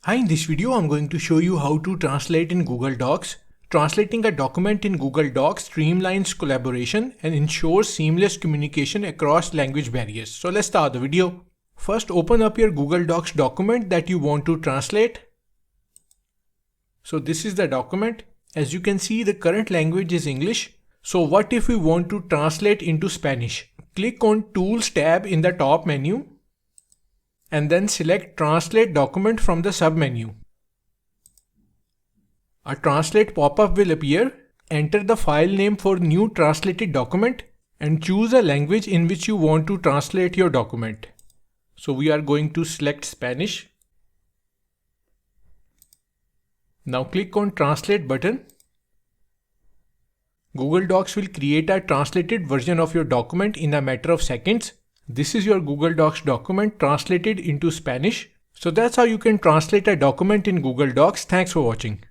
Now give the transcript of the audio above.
Hi, in this video I'm going to show you how to translate in Google Docs. Translating a document in Google Docs streamlines collaboration and ensures seamless communication across language barriers. So let's start the video. First, open up your Google Docs document that you want to translate. So this is the document. As you can see, the current language is English. So what if we want to translate into Spanish? Click on Tools tab in the top menu and then select Translate Document from the sub-menu. A Translate pop-up will appear. Enter the file name for new translated document and choose a language in which you want to translate your document. So we are going to select Spanish. Now click on Translate button. Google Docs will create a translated version of your document in a matter of seconds. This is your Google Docs document translated into Spanish. So that's how you can translate a document in Google Docs. Thanks for watching.